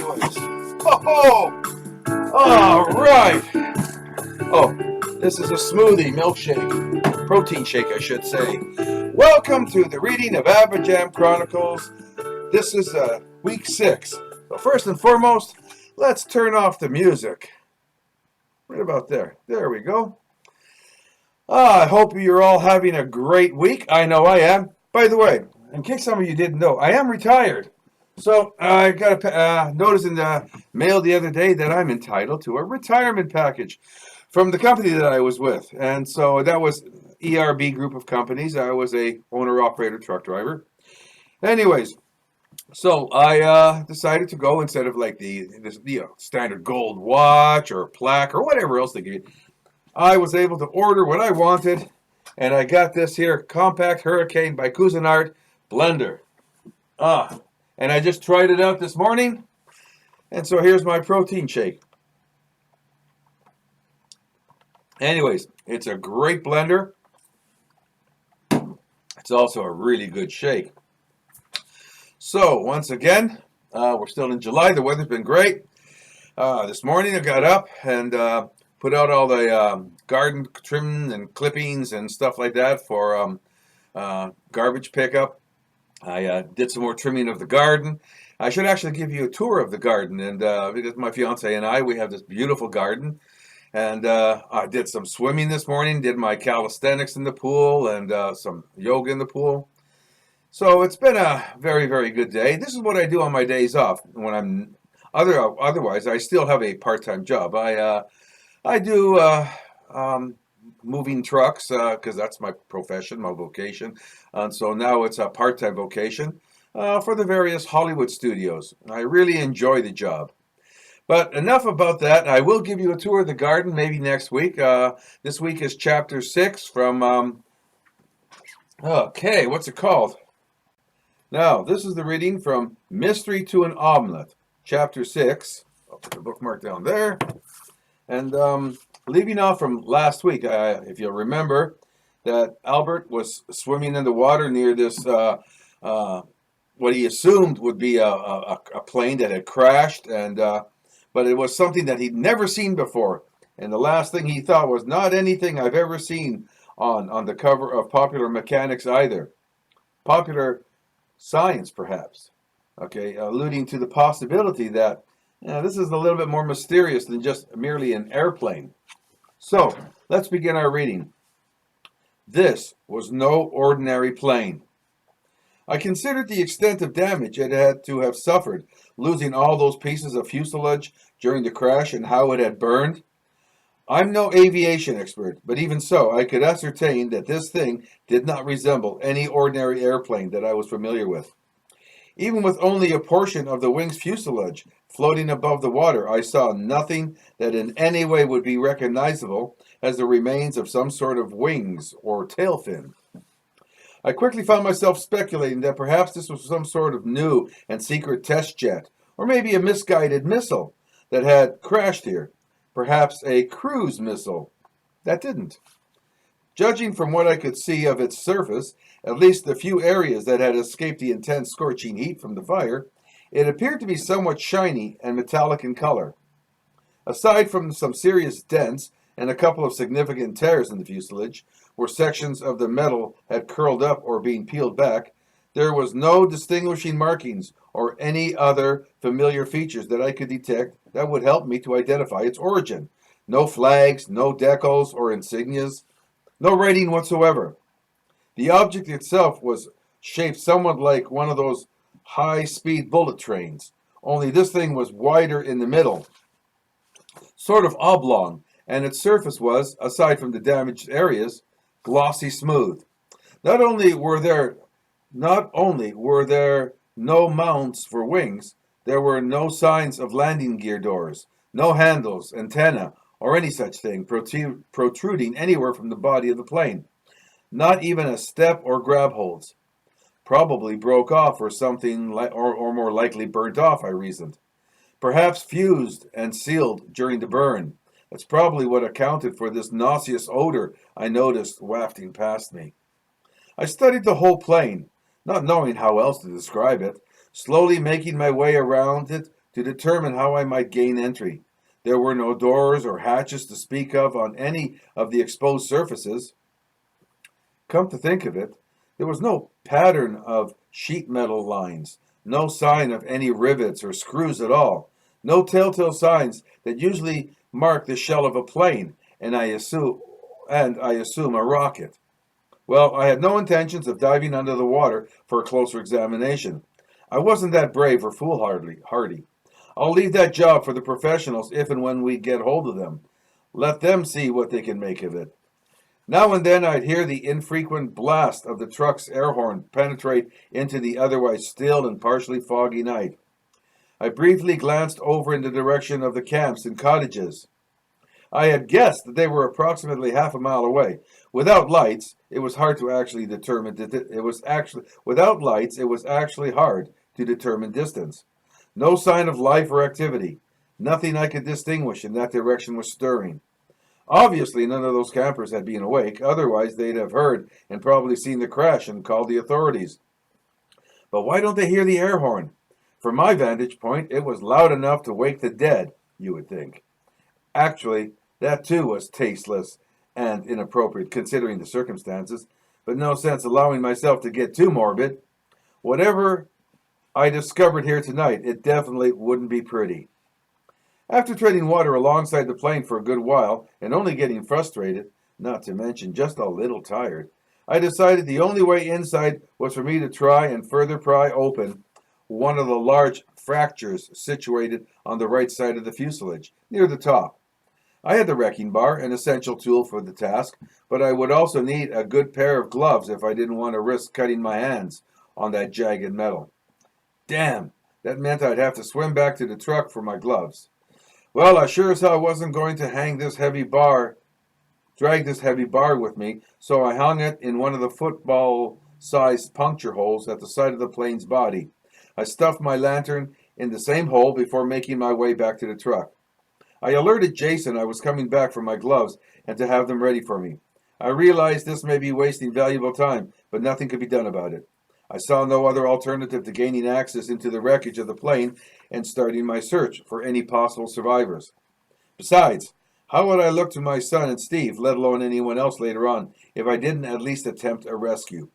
noise. Oh, all right. Oh, this is a smoothie milkshake, protein shake, I should say. Welcome to the reading of ABAJAM Chronicles. This is week 6. So first and foremost, let's turn off the music. Right about there. There we go. I hope you're all having a great week. I know I am. By the way, in case some of you didn't know, I am retired. So I got a notice in the mail the other day that I'm entitled to a retirement package from the company that I was with. And so that was ERB group of companies. I was a owner-operator truck driver. Anyways, so I decided to go instead of like the standard gold watch or plaque or whatever else they give you. I was able to order what I wanted, and I got this here Compact Hurricane by Cuisinart blender. And I just tried it out this morning, and so here's my protein shake. Anyways, it's a great blender. It's also a really good shake. So once again, we're still in July. The weather's been great. This morning I got up and put out all the garden trim and clippings and stuff like that for garbage pickup. I did some more trimming of the garden. I should actually give you a tour of the garden. And because my fiance and I, we have this beautiful garden. And I did some swimming this morning, did my calisthenics in the pool and some yoga in the pool. So it's been a very, very good day. This is what I do on my days off. When I'm otherwise, I still have a part-time job. I do moving trucks because that's my profession, my vocation. And so now it's a part-time vocation for the various Hollywood studios. I really enjoy the job. But enough about that. I will give you a tour of the garden maybe next week. This week is chapter 6 from, okay, what's it called? Now, this is the reading from Mystery to an Omelet, chapter 6. I'll put the bookmark down there. And leaving off from last week, if you'll remember, that Albert was swimming in the water near this, what he assumed would be a plane that had crashed, and but it was something that he'd never seen before. And the last thing he thought was not anything I've ever seen on the cover of Popular Mechanics either. Popular Science, perhaps. Okay, alluding to the possibility that this is a little bit more mysterious than just merely an airplane. So, let's begin our reading. This was no ordinary plane. I considered the extent of damage it had to have suffered, losing all those pieces of fuselage during the crash and how it had burned. I'm no aviation expert, but even so, I could ascertain that this thing did not resemble any ordinary airplane that I was familiar with. Even with only a portion of the wing's fuselage floating above the water, I saw nothing that in any way would be recognizable as the remains of some sort of wings or tail fin. I quickly found myself speculating that perhaps this was some sort of new and secret test jet, or maybe a misguided missile that had crashed here. Perhaps a cruise missile that didn't. Judging from what I could see of its surface, at least the few areas that had escaped the intense scorching heat from the fire, it appeared to be somewhat shiny and metallic in color. Aside from some serious dents and a couple of significant tears in the fuselage, where sections of the metal had curled up or been peeled back, there was no distinguishing markings or any other familiar features that I could detect that would help me to identify its origin. No flags, no decals or insignias, no writing whatsoever. The object itself was shaped somewhat like one of those high-speed bullet trains, only this thing was wider in the middle, sort of oblong, and its surface was, aside from the damaged areas, glossy smooth. Not only were there no mounts for wings, there were no signs of landing gear doors, no handles, antenna, or any such thing protruding anywhere from the body of the plane. Not even a step or grab holds. Probably broke off or something, or more likely burnt off, I reasoned. Perhaps fused and sealed during the burn. That's probably what accounted for this nauseous odor I noticed wafting past me. I studied the whole plane, not knowing how else to describe it, slowly making my way around it to determine how I might gain entry. There were no doors or hatches to speak of on any of the exposed surfaces. Come to think of it, there was no pattern of sheet metal lines, no sign of any rivets or screws at all, no telltale signs that usually mark the shell of a plane, and I assume a rocket. Well, I had no intentions of diving under the water for a closer examination. I wasn't that brave or foolhardy. I'll leave that job for the professionals if and when we get hold of them. Let them see what they can make of it. Now and then I'd hear the infrequent blast of the truck's air horn penetrate into the otherwise still and partially foggy night. I briefly glanced over in the direction of the camps and cottages. I had guessed that they were approximately half a mile away. Without lights, it was hard to actually determine hard to determine distance. No sign of life or activity. Nothing I could distinguish in that direction was stirring. Obviously, none of those campers had been awake, otherwise they'd have heard and probably seen the crash and called the authorities. But why don't they hear the air horn? From my vantage point, it was loud enough to wake the dead, you would think. Actually, that too was tasteless and inappropriate considering the circumstances, but no sense allowing myself to get too morbid. Whatever I discovered here tonight, it definitely wouldn't be pretty. After treading water alongside the plane for a good while, and only getting frustrated, not to mention just a little tired, I decided the only way inside was for me to try and further pry open one of the large fractures situated on the right side of the fuselage, near the top. I had the wrecking bar, an essential tool for the task, but I would also need a good pair of gloves if I didn't want to risk cutting my hands on that jagged metal. Damn, that meant I'd have to swim back to the truck for my gloves. Well, I sure as hell wasn't going to drag this heavy bar with me, so I hung it in one of the football-sized puncture holes at the side of the plane's body. I stuffed my lantern in the same hole before making my way back to the truck. I alerted Jason I was coming back for my gloves and to have them ready for me. I realized this may be wasting valuable time, but nothing could be done about it. I saw no other alternative to gaining access into the wreckage of the plane and starting my search for any possible survivors. Besides, how would I look to my son and Steve, let alone anyone else later on, if I didn't at least attempt a rescue?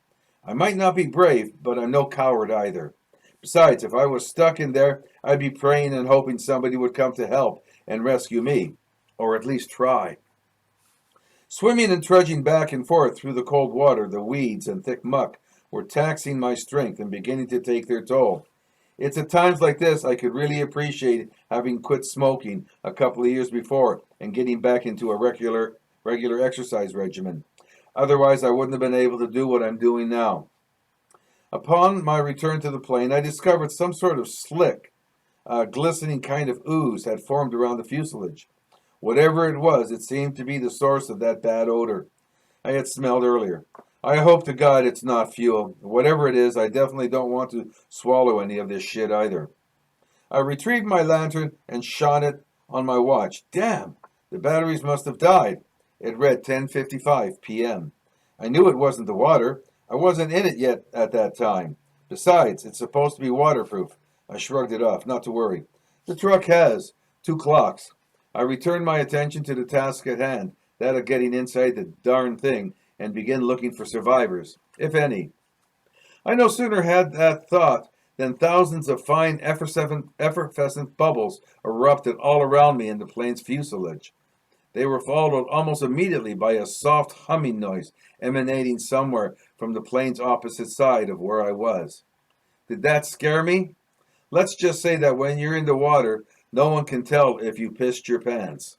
I might not be brave, but I'm no coward either. Besides, if I was stuck in there, I'd be praying and hoping somebody would come to help and rescue me, or at least try. Swimming and trudging back and forth through the cold water, the weeds and thick muck were taxing my strength and beginning to take their toll. It's at times like this I could really appreciate having quit smoking a couple of years before and getting back into a regular exercise regimen. Otherwise, I wouldn't have been able to do what I'm doing now. Upon my return to the plane, I discovered some sort of slick, glistening kind of ooze had formed around the fuselage. Whatever it was, it seemed to be the source of that bad odor I had smelled earlier. I hope to God it's not fuel. Whatever it is, I definitely don't want to swallow any of this shit either. I retrieved my lantern and shone it on my watch. Damn, the batteries must have died. It read 10:55 p.m. I knew it wasn't the water. I wasn't in it yet at that time. Besides, it's supposed to be waterproof. I shrugged it off, not to worry. The truck has 2 clocks. I returned my attention to the task at hand, that of getting inside the darn thing, and begin looking for survivors, if any. I no sooner had that thought than thousands of fine effervescent bubbles erupted all around me in the plane's fuselage. They were followed almost immediately by a soft humming noise emanating somewhere from the plane's opposite side of where I was. Did that scare me? Let's just say that when you're in the water, no one can tell if you pissed your pants.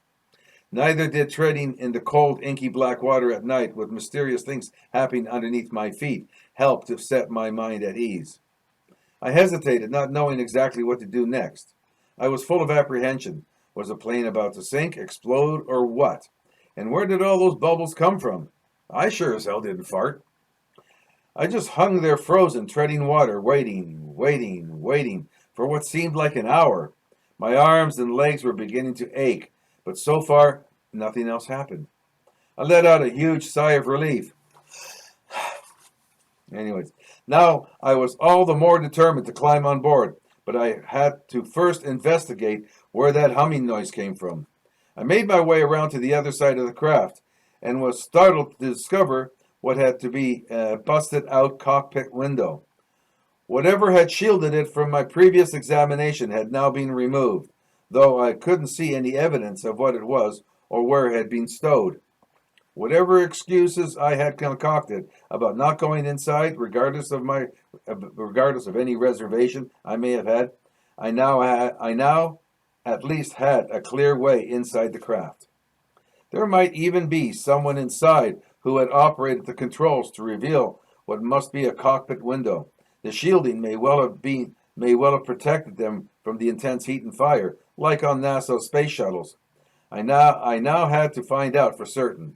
Neither did treading in the cold, inky black water at night with mysterious things happening underneath my feet help to set my mind at ease. I hesitated, not knowing exactly what to do next. I was full of apprehension. Was the plane about to sink, explode, or what? And where did all those bubbles come from? I sure as hell didn't fart. I just hung there frozen, treading water, waiting for what seemed like an hour. My arms and legs were beginning to ache, but so far, nothing else happened. I let out a huge sigh of relief. Anyways, now I was all the more determined to climb on board. but I had to first investigate where that humming noise came from. I made my way around to the other side of the craft and was startled to discover what had to be a busted out cockpit window. Whatever had shielded it from my previous examination had now been removed, though I couldn't see any evidence of what it was or where it had been stowed. Whatever excuses I had concocted about not going inside, regardless of any reservation I may have had, I now at least had a clear way inside the craft. There might even be someone inside who had operated the controls to reveal what must be a cockpit window. The shielding may well have protected them from the intense heat and fire, like on NASA's space shuttles. I now had to find out for certain.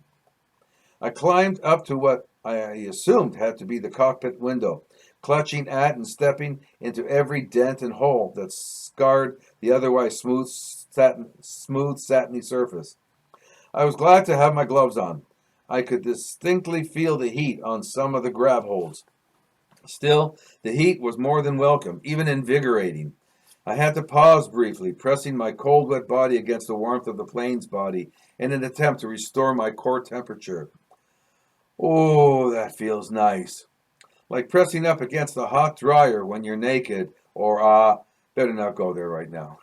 I climbed up to what I assumed had to be the cockpit window, clutching at and stepping into every dent and hole that scarred the otherwise smooth satiny surface. I was glad to have my gloves on. I could distinctly feel the heat on some of the grab holds. Still, the heat was more than welcome, even invigorating. I had to pause briefly, pressing my cold, wet body against the warmth of the plane's body in an attempt to restore my core temperature. Oh, that feels nice. Like pressing up against the hot dryer when you're naked, or, better not go there right now.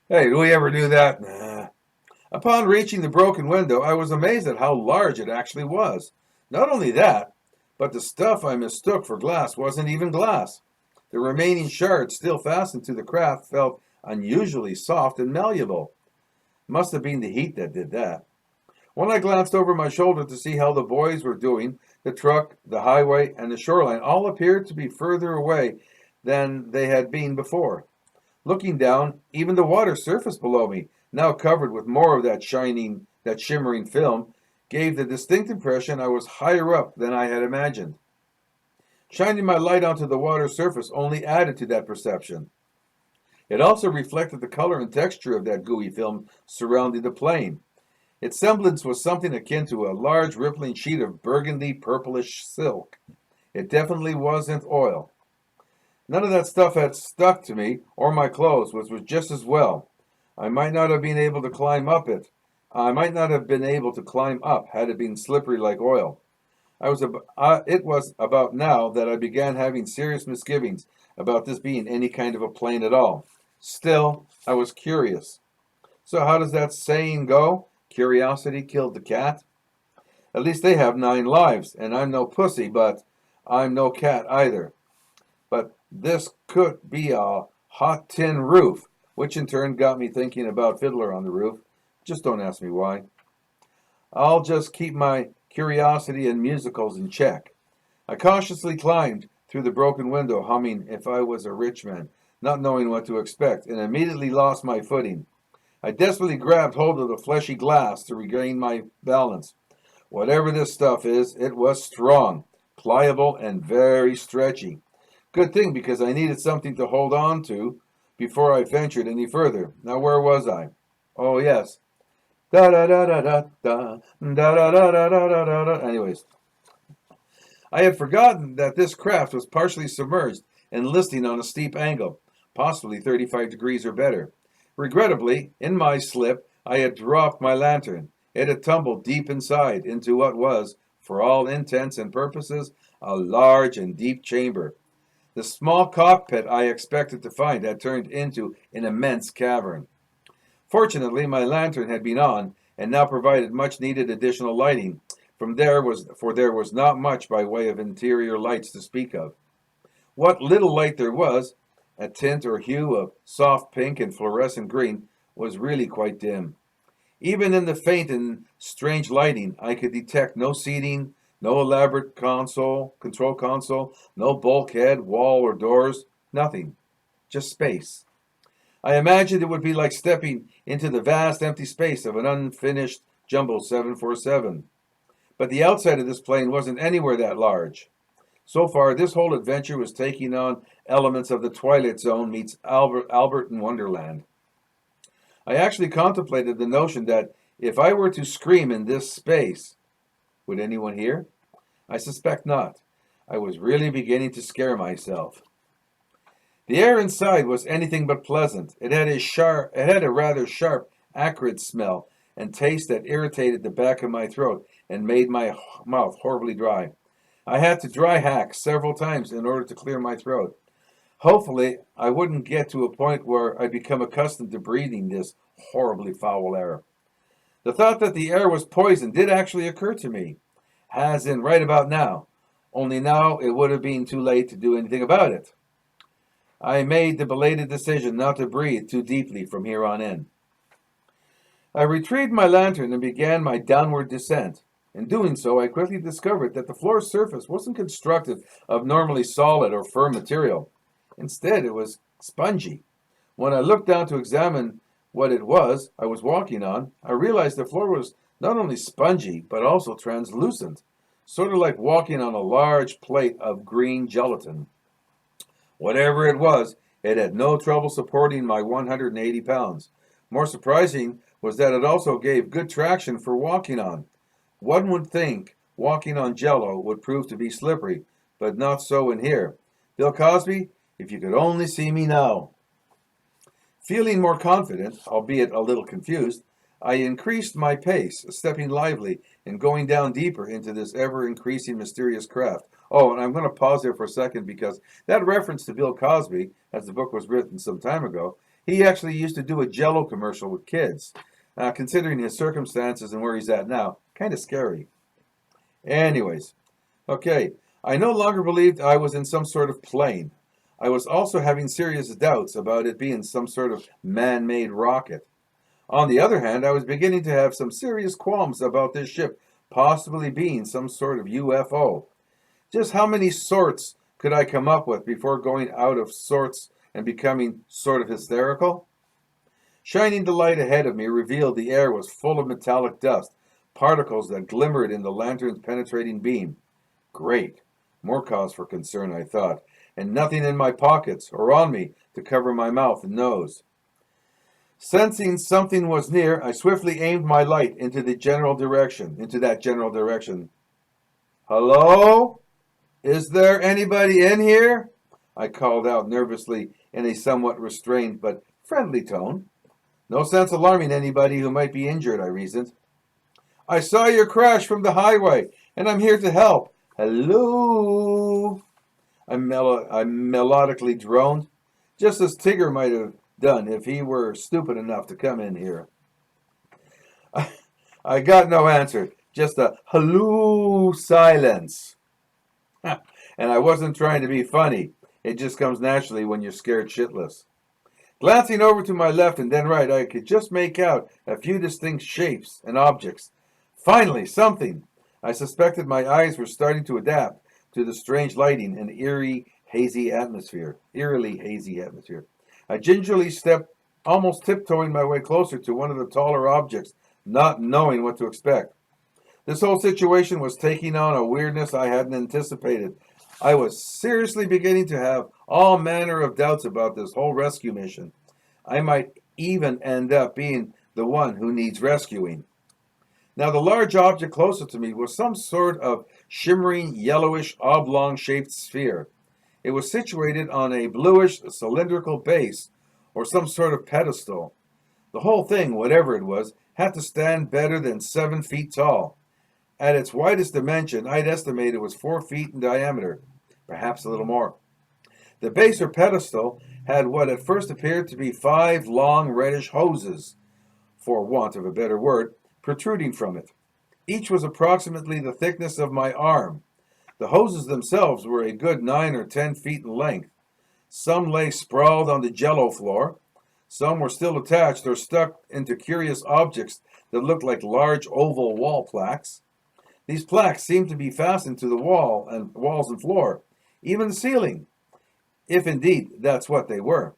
Hey, do we ever do that? Nah. Upon reaching the broken window, I was amazed at how large it actually was. Not only that, but the stuff I mistook for glass wasn't even glass. The remaining shards still fastened to the craft felt unusually soft and malleable. Must have been the heat that did that. When I glanced over my shoulder to see how the boys were doing, the truck, the highway, and the shoreline all appeared to be further away than they had been before. Looking down, even the water surface below me, now covered with more of that shimmering film, gave the distinct impression I was higher up than I had imagined. Shining my light onto the water surface only added to that perception. It also reflected the color and texture of that gooey film surrounding the plane. Its semblance was something akin to a large rippling sheet of burgundy purplish silk. It definitely wasn't oil. None of that stuff had stuck to me or my clothes, which was just as well. I might not have been able to climb up it. I might not have been able to climb up had it been slippery like oil. It was about now that I began having serious misgivings about this being any kind of a plane at all. Still, I was curious. So how does that saying go? Curiosity killed the cat? At least they have 9 lives, and I'm no pussy, but I'm no cat either. But this could be a hot tin roof, which in turn got me thinking about Fiddler on the Roof. Just don't ask me why. I'll just keep my curiosity and musicals in check. I cautiously climbed through the broken window, humming If I Was a Rich Man, not knowing what to expect, and immediately lost my footing. I desperately grabbed hold of the fleshy glass to regain my balance. Whatever this stuff is, it was strong, pliable, and very stretchy. Good thing, because I needed something to hold on to before I ventured any further. Now, where was I? Oh, yes. Da da da da da da da da da da da da da. Anyways, I had forgotten that this craft was partially submerged and listing on a steep angle, possibly 35 degrees or better. Regrettably, in my slip, I had dropped my lantern. It had tumbled deep inside into what was, for all intents and purposes, a large and deep chamber. The small cockpit I expected to find had turned into an immense cavern. Fortunately, my lantern had been on, and now provided much-needed additional lighting. There was not much by way of interior lights to speak of. What little light there was, a tint or hue of soft pink and fluorescent green, was really quite dim. Even in the faint and strange lighting, I could detect no seating, no elaborate control console, no bulkhead, wall, or doors, nothing. Just space. I imagined it would be like stepping into the vast empty space of an unfinished Jumbo 747. But the outside of this plane wasn't anywhere that large. So far, this whole adventure was taking on elements of the Twilight Zone meets Albert in Wonderland. I actually contemplated the notion that if I were to scream in this space, would anyone hear? I suspect not. I was really beginning to scare myself. The air inside was anything but pleasant. It had a rather sharp, acrid smell and taste that irritated the back of my throat and made my mouth horribly dry. I had to dry hack several times in order to clear my throat. Hopefully, I wouldn't get to a point where I'd become accustomed to breathing this horribly foul air. The thought that the air was poison did actually occur to me, as in right about now, only now it would have been too late to do anything about it. I made the belated decision not to breathe too deeply from here on in. I retrieved my lantern and began my downward descent. In doing so, I quickly discovered that the floor's surface wasn't constructed of normally solid or firm material. Instead, it was spongy. When I looked down to examine what it was I was walking on, I realized the floor was not only spongy, but also translucent, sort of like walking on a large plate of green gelatin. Whatever it was, it had no trouble supporting my 180 pounds. More surprising was that it also gave good traction for walking on. One would think walking on jello would prove to be slippery, but not so in here. Bill Cosby, if you could only see me now. Feeling more confident, albeit a little confused, I increased my pace, stepping lively and going down deeper into this ever-increasing mysterious craft. Oh, and I'm going to pause there for a second because that reference to Bill Cosby, as the book was written some time ago, he actually used to do a Jell-O commercial with kids. Considering his circumstances and where he's at now, kind of scary. Anyways, okay, I no longer believed I was in some sort of plane. I was also having serious doubts about it being some sort of man-made rocket. On the other hand, I was beginning to have some serious qualms about this ship possibly being some sort of UFO. Just how many sorts could I come up with before going out of sorts and becoming sort of hysterical? Shining the light ahead of me revealed the air was full of metallic dust, particles that glimmered in the lantern's penetrating beam. Great. More cause for concern, I thought, and nothing in my pockets or on me to cover my mouth and nose. Sensing something was near, I swiftly aimed my light into that general direction. Hello? Is there anybody in here? I called out nervously in a somewhat restrained but friendly tone. No sense alarming anybody who might be injured, I reasoned. I saw your crash from the highway, and I'm here to help. Hello? I melodically droned, just as Tigger might have done if he were stupid enough to come in here. I got no answer, just a hello silence. And I wasn't trying to be funny. It just comes naturally when you're scared shitless. Glancing over to my left and then right, I could just make out a few distinct shapes and objects. Finally, something! I suspected my eyes were starting to adapt to the strange lighting and eerily hazy atmosphere. I gingerly stepped, almost tiptoeing my way closer to one of the taller objects, not knowing what to expect. This whole situation was taking on a weirdness I hadn't anticipated. I was seriously beginning to have all manner of doubts about this whole rescue mission. I might even end up being the one who needs rescuing. Now, the large object closer to me was some sort of shimmering, yellowish, oblong-shaped sphere. It was situated on a bluish, cylindrical base, or some sort of pedestal. The whole thing, whatever it was, had to stand better than 7 feet tall. At its widest dimension, I'd estimate it was 4 feet in diameter, perhaps a little more. The base or pedestal had what at first appeared to be 5 long reddish hoses, for want of a better word, protruding from it. Each was approximately the thickness of my arm. The hoses themselves were a good 9 or 10 feet in length. Some lay sprawled on the Jell-O floor. Some were still attached or stuck into curious objects that looked like large oval wall plaques. These plaques seemed to be fastened to the walls and floor, even the ceiling, if indeed that's what they were.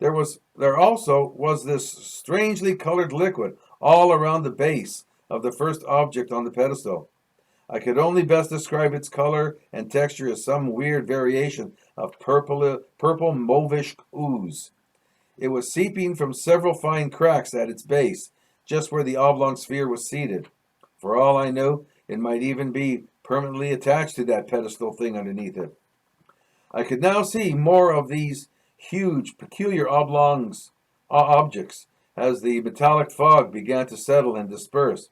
There also was this strangely colored liquid all around the base of the first object on the pedestal. I could only best describe its color and texture as some weird variation of purple mauvish ooze. It was seeping from several fine cracks at its base, just where the oblong sphere was seated. For all I knew, it might even be permanently attached to that pedestal thing underneath it. I could now see more of these huge, peculiar objects as the metallic fog began to settle and disperse.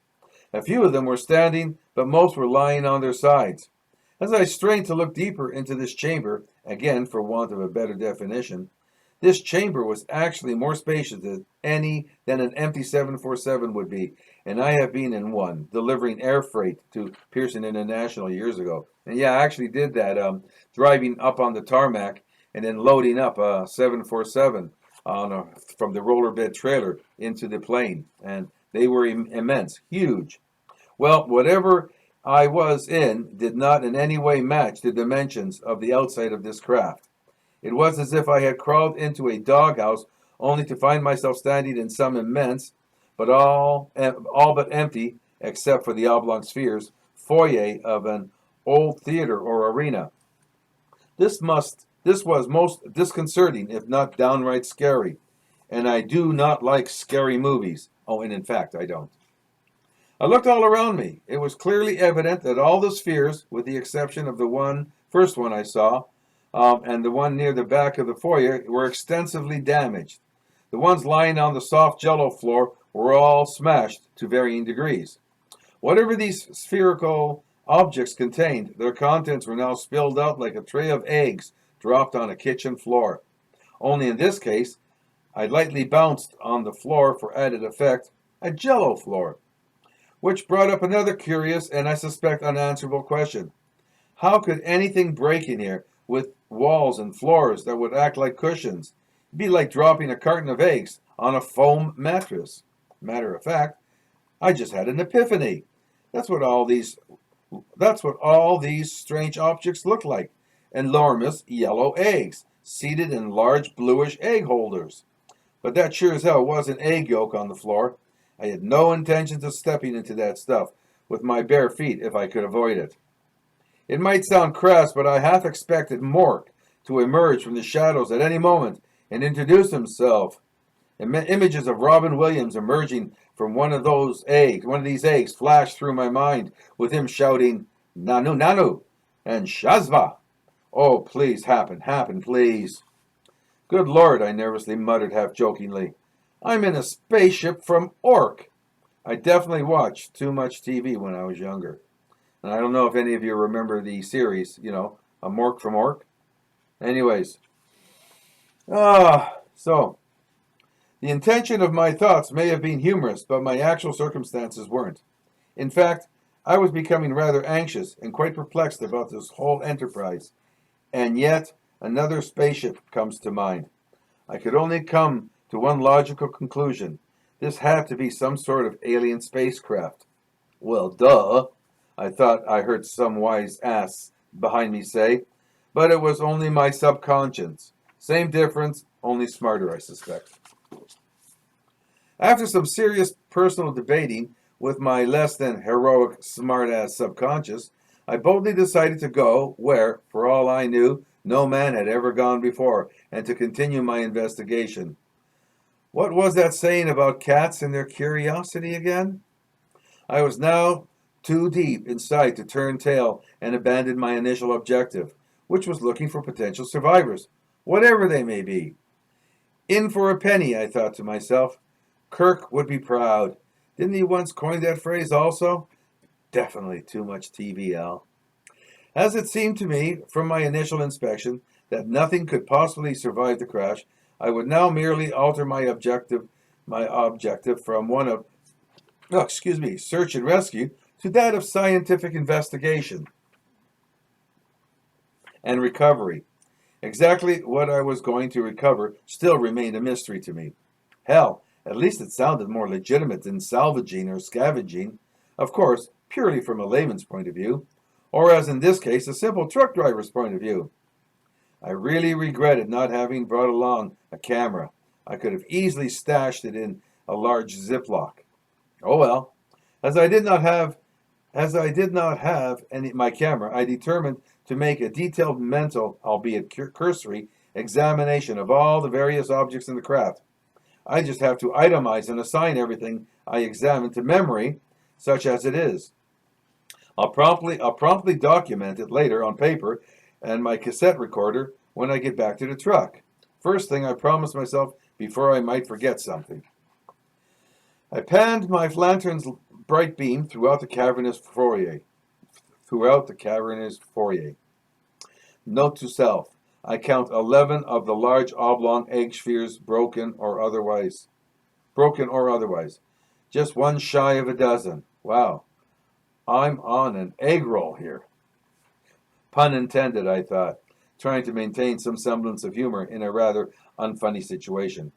A few of them were standing, but most were lying on their sides. As I strained to look deeper into this chamber, again for want of a better definition, this chamber was actually more spacious than an empty 747 would be, and I have been in one, delivering air freight to Pearson International years ago. And yeah, I actually did that, driving up on the tarmac and then loading up a 747 from the rollerbed trailer into the plane, and they were immense, huge. Well, whatever I was in did not in any way match the dimensions of the outside of this craft. It was as if I had crawled into a doghouse only to find myself standing in some immense, but all but empty, except for the oblong spheres, foyer of an old theater or arena. This was most disconcerting, if not downright scary, and I do not like scary movies. Oh, and in fact, I don't. I looked all around me. It was clearly evident that all the spheres, with the exception of the first one I saw, and the one near the back of the foyer, were extensively damaged. The ones lying on the soft jello floor were all smashed to varying degrees. Whatever these spherical objects contained, their contents were now spilled out like a tray of eggs dropped on a kitchen floor. Only in this case, I lightly bounced on the floor for added effect, a jello floor. Which brought up another curious and I suspect unanswerable question. How could anything break in here with walls and floors that would act like cushions? It'd be like dropping a carton of eggs on a foam mattress. Matter of fact, I just had an epiphany. That's what all these strange objects look like. Enormous yellow eggs, seated in large bluish egg holders. But that sure as hell wasn't egg yolk on the floor. I had no intentions of stepping into that stuff with my bare feet if I could avoid it. It might sound crass, but I half expected Mork to emerge from the shadows at any moment and introduce himself. Images of Robin Williams emerging from one of these eggs flashed through my mind, with him shouting, "Nanu, Nanu," and "Shazva." Oh, please happen, please. Good Lord, I nervously muttered half-jokingly. I'm in a spaceship from Ork. I definitely watched too much TV when I was younger. And I don't know if any of you remember the series, A Mork from Ork. Anyways. So, the intention of my thoughts may have been humorous, but my actual circumstances weren't. In fact, I was becoming rather anxious and quite perplexed about this whole enterprise. And yet, another spaceship comes to mind. I could only come to one logical conclusion. This had to be some sort of alien spacecraft. Well, duh, I thought I heard some wise ass behind me say, but it was only my subconscious. Same difference, only smarter, I suspect. After some serious personal debating with my less than heroic smart-ass subconscious, I boldly decided to go where, for all I knew, no man had ever gone before, and to continue my investigation. What was that saying about cats and their curiosity again? I was now too deep inside to turn tail and abandon my initial objective, which was looking for potential survivors, whatever they may be. In for a penny, I thought to myself. Kirk would be proud. Didn't he once coin that phrase also? Definitely too much TV, Al. As it seemed to me, from my initial inspection, that nothing could possibly survive the crash, I would now merely alter my objective from one of, search and rescue to that of scientific investigation and recovery. Exactly what I was going to recover still remained a mystery to me. Hell, at least it sounded more legitimate than salvaging or scavenging, of course, purely from a layman's point of view, or as in this case, a simple truck driver's point of view. I really regretted not having brought along a camera. I could have easily stashed it in a large Ziploc. Oh well. As I did not have my camera, I determined to make a detailed mental, albeit cursory, examination of all the various objects in the craft. I just have to itemize and assign everything I examine to memory, such as it is. I'll promptly document it later on paper and my cassette recorder when I get back to the truck. First thing I promised myself before I might forget something. I panned my lantern's bright beam throughout the cavernous foyer. Note to self, I count 11 of the large oblong egg spheres broken or otherwise. Just one shy of a dozen. Wow, I'm on an egg roll here. Pun intended, I thought, trying to maintain some semblance of humor in a rather unfunny situation.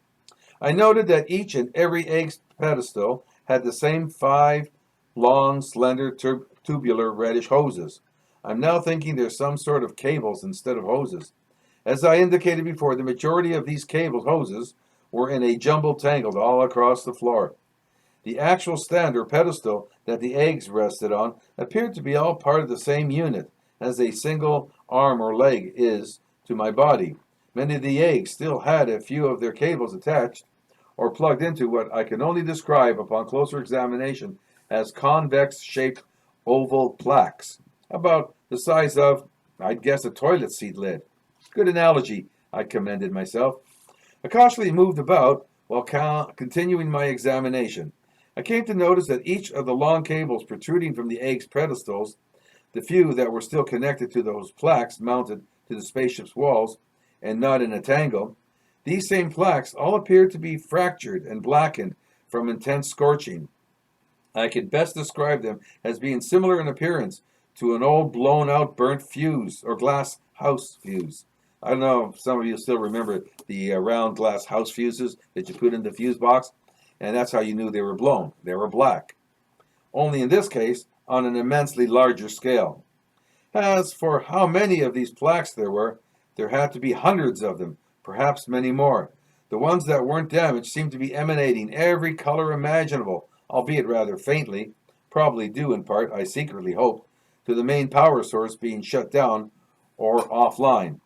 I noted that each and every egg pedestal had the same 5 long, slender, tubular reddish hoses. I'm now thinking they're some sort of cables instead of hoses. As I indicated before, the majority of these hoses were in a jumbled tangle all across the floor. The actual stand or pedestal that the eggs rested on appeared to be all part of the same unit, as a single arm or leg is to my body. Many of the eggs still had a few of their cables attached or plugged into what I can only describe upon closer examination as convex-shaped oval plaques, about the size of, I'd guess, a toilet seat lid. Good analogy, I commended myself. I cautiously moved about while continuing my examination. I came to notice that each of the long cables protruding from the egg's pedestals, the few that were still connected to those plaques mounted to the spaceship's walls and not in a tangle, these same plaques all appeared to be fractured and blackened from intense scorching. I could best describe them as being similar in appearance to an old blown-out burnt fuse or glass house fuse. I don't know if some of you still remember the round glass house fuses that you put in the fuse box, and that's how you knew they were blown. They were black. Only in this case, on an immensely larger scale. As for how many of these plaques there were, there had to be hundreds of them, perhaps many more. The ones that weren't damaged seemed to be emanating every color imaginable, albeit rather faintly, probably due in part, I secretly hoped, to the main power source being shut down or offline.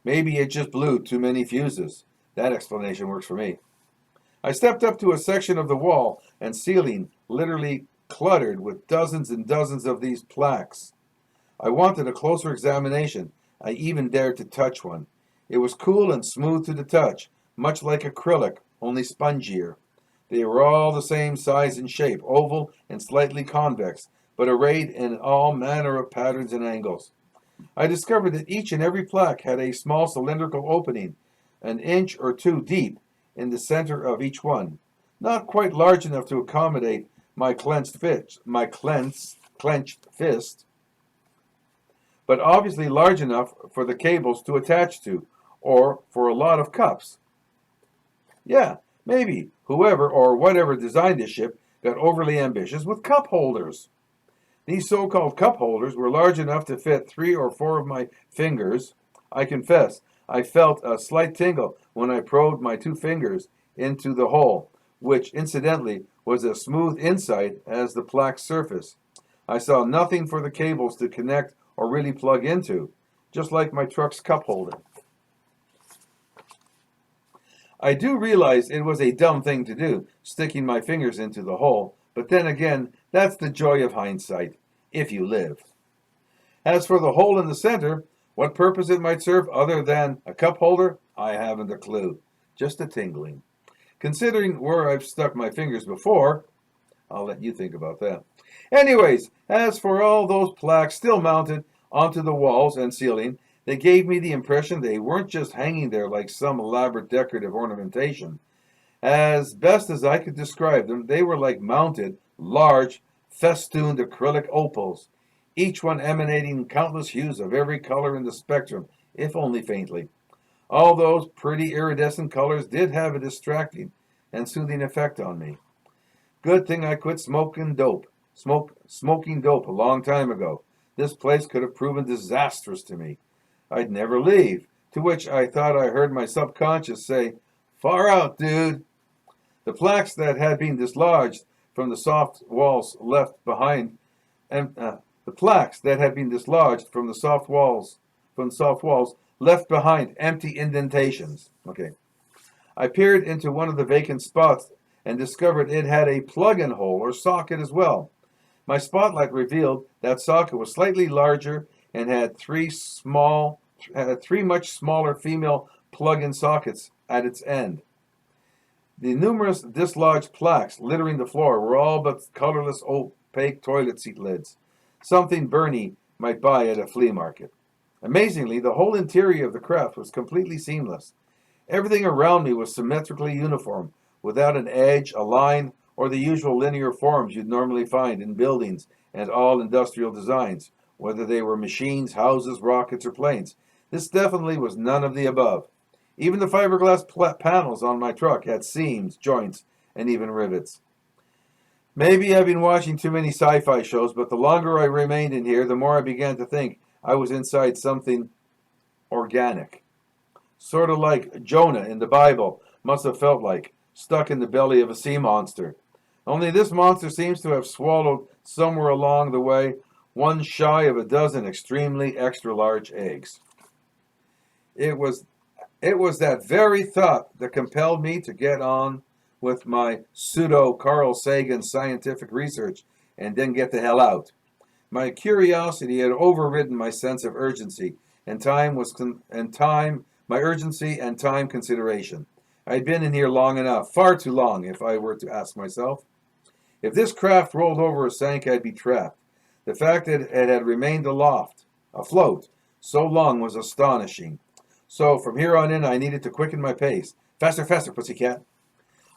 Maybe it just blew too many fuses. That explanation works for me. I stepped up to a section of the wall and ceiling literally cluttered with dozens and dozens of these plaques. I wanted a closer examination. I even dared to touch one. It was cool and smooth to the touch, much like acrylic, only spongier. They were all the same size and shape, oval and slightly convex, but arrayed in all manner of patterns and angles. I discovered that each and every plaque had a small cylindrical opening, an inch or two deep, in the center of each one, not quite large enough to accommodate my clenched fist, but obviously large enough for the cables to attach to, or for a lot of cups. Yeah, maybe whoever or whatever designed this ship got overly ambitious with cup holders. These so-called cup holders were large enough to fit 3 or 4 of my fingers. I confess, I felt a slight tingle when I probed my 2 fingers into the hole, which, incidentally, was as smooth inside as the plaque surface. I saw nothing for the cables to connect or really plug into, just like my truck's cup holder. I do realize it was a dumb thing to do, sticking my fingers into the hole, but then again, that's the joy of hindsight, if you live. As for the hole in the center, what purpose it might serve other than a cup holder, I haven't a clue. Just a tingling. Considering where I've stuck my fingers before, I'll let you think about that. Anyways, as for all those plaques still mounted onto the walls and ceiling, they gave me the impression they weren't just hanging there like some elaborate decorative ornamentation. As best as I could describe them, they were like mounted, large, festooned acrylic opals, each one emanating countless hues of every color in the spectrum, if only faintly. All those pretty iridescent colors did have a distracting and soothing effect on me. Good thing I quit smoking dope a long time ago. This place could have proven disastrous to me. I'd never leave, to which I thought I heard my subconscious say, "Far out, dude." The plaques that had been dislodged from the soft walls left behind, empty indentations. Okay. I peered into one of the vacant spots and discovered it had a plug-in hole or socket as well. My spotlight revealed that socket was slightly larger and had three much smaller female plug-in sockets at its end. The numerous dislodged plaques littering the floor were all but colorless opaque toilet seat lids, something Bernie might buy at a flea market. Amazingly, the whole interior of the craft was completely seamless. Everything around me was symmetrically uniform, without an edge, a line, or the usual linear forms you'd normally find in buildings and all industrial designs, whether they were machines, houses, rockets, or planes. This definitely was none of the above. Even the fiberglass panels on my truck had seams, joints, and even rivets. Maybe I've been watching too many sci-fi shows, but the longer I remained in here, the more I began to think I was inside something organic. Sort of like Jonah in the Bible must have felt like, stuck in the belly of a sea monster. Only this monster seems to have swallowed somewhere along the way one shy of a dozen extremely extra-large eggs. It was that very thought that compelled me to get on with my pseudo Carl Sagan scientific research and then get the hell out. My curiosity had overridden my sense of urgency and my urgency and time consideration. I had been in here long enough, far too long, if I were to ask myself. If this craft rolled over or sank, I'd be trapped. The fact that it had remained afloat, so long was astonishing. So from here on in, I needed to quicken my pace. Faster, faster, pussycat.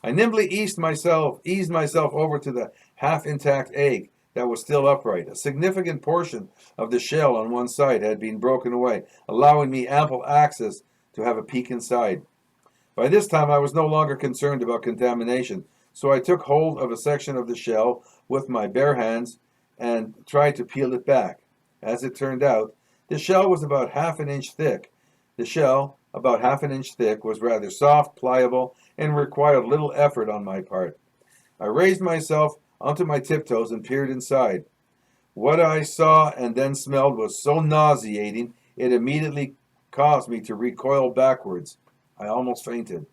I nimbly eased myself over to the half-intact egg that was still upright. A significant portion of the shell on one side had been broken away, allowing me ample access to have a peek inside. By this time, I was no longer concerned about contamination, so I took hold of a section of the shell with my bare hands and tried to peel it back. As it turned out, the shell was about half an inch thick. The shell, about half an inch thick, was rather soft, pliable, and required little effort on my part. I raised myself onto my tiptoes and peered inside. What I saw and then smelled was so nauseating, it immediately caused me to recoil backwards. I almost fainted.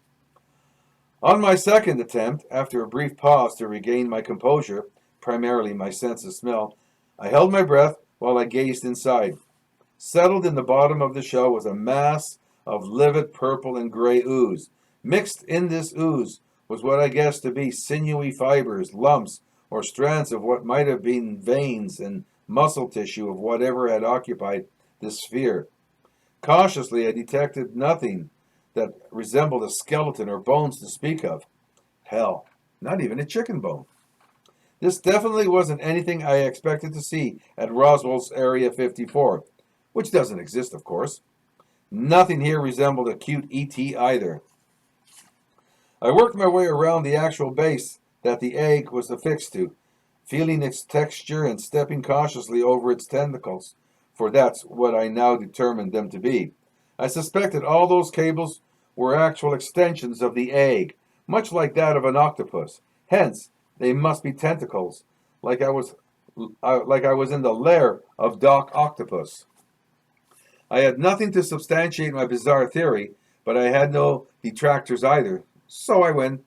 On my second attempt, after a brief pause to regain my composure, primarily my sense of smell, I held my breath while I gazed inside. Settled in the bottom of the shell was a mass of livid purple and gray ooze. Mixed in this ooze was what I guessed to be sinewy fibers, lumps, or strands of what might have been veins and muscle tissue of whatever had occupied this sphere. Cautiously, I detected nothing that resembled a skeleton or bones to speak of. Hell, not even a chicken bone. This definitely wasn't anything I expected to see at Roswell's Area 54, which doesn't exist, of course. Nothing here resembled a cute ET either. I worked my way around the actual base that the egg was affixed to, feeling its texture and stepping cautiously over its tentacles, for that's what I now determined them to be. I suspected all those cables were actual extensions of the egg, much like that of an octopus. Hence, they must be tentacles, like I was in the lair of Doc Octopus. I had nothing to substantiate my bizarre theory, but I had no detractors either, so I win.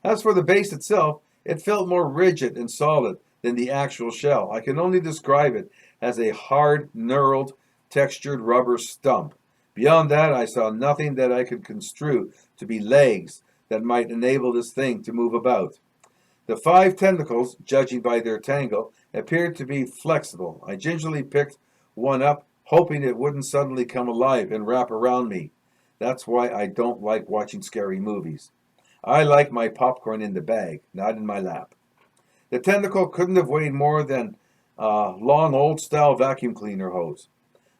As for the base itself, it felt more rigid and solid than the actual shell. I can only describe it as a hard, knurled, textured rubber stump. Beyond that, I saw nothing that I could construe to be legs that might enable this thing to move about. The 5 tentacles, judging by their tangle, appeared to be flexible. I gingerly picked one up, hoping it wouldn't suddenly come alive and wrap around me. That's why I don't like watching scary movies. I like my popcorn in the bag, not in my lap. The tentacle couldn't have weighed more than a long old-style vacuum cleaner hose.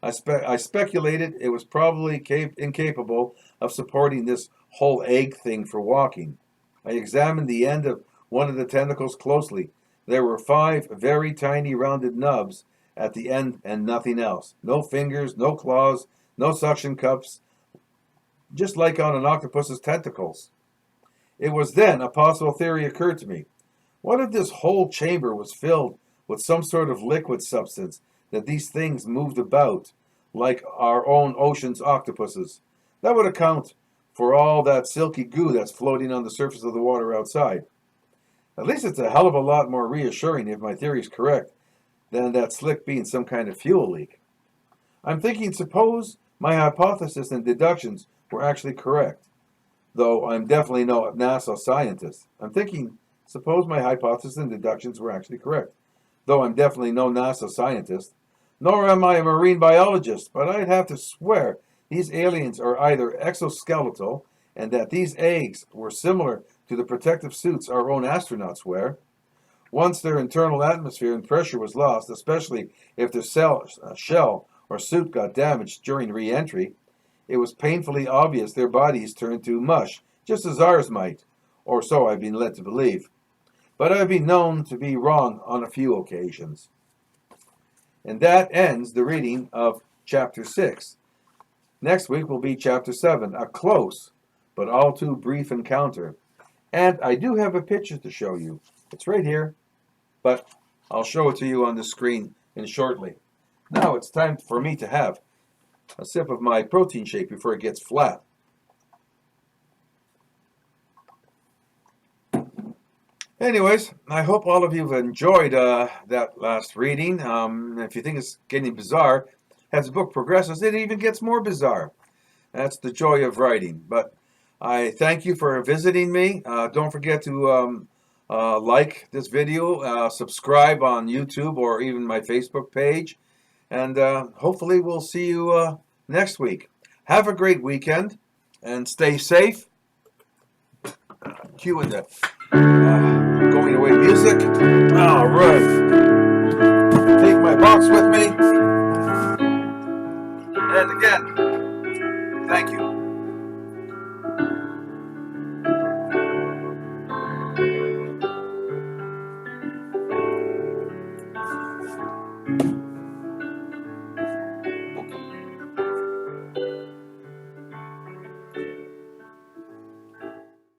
I speculated it was probably incapable of supporting this whole egg thing for walking. I examined the end of one of the tentacles closely. There were 5 very tiny rounded nubs at the end and nothing else. No fingers, no claws, no suction cups, just like on an octopus's tentacles. It was then a possible theory occurred to me. What if this whole chamber was filled with some sort of liquid substance that these things moved about, like our own ocean's octopuses? That would account for all that silky goo that's floating on the surface of the water outside. At least it's a hell of a lot more reassuring if my theory is correct than that slick being some kind of fuel leak. I'm thinking, suppose my hypothesis and deductions were actually correct, though I'm definitely no NASA scientist. I'm thinking, suppose my hypothesis and deductions were actually correct, though I'm definitely no NASA scientist, nor am I a marine biologist, but I'd have to swear these aliens are either exoskeletal and that these eggs were similar to the protective suits our own astronauts wear. Once their internal atmosphere and pressure was lost, especially if their shell or suit got damaged during re-entry, it was painfully obvious their bodies turned to mush, just as ours might, or so I've been led to believe. But I've been known to be wrong on a few occasions. And that ends the reading of chapter 6. Next week will be chapter 7, a close but all too brief encounter. And I do have a picture to show you. It's right here, but I'll show it to you on the screen shortly. Now it's time for me to have a sip of my protein shake before it gets flat. Anyways, I hope all of you have enjoyed that last reading. If you think it's getting bizarre, as the book progresses, it even gets more bizarre. That's the joy of writing. But I thank you for visiting me. Don't forget to like this video, subscribe on YouTube or even my Facebook page, and hopefully we'll see you next week. Have a great weekend and stay safe. Cue in the going away music. All right. Take my box with me. And again,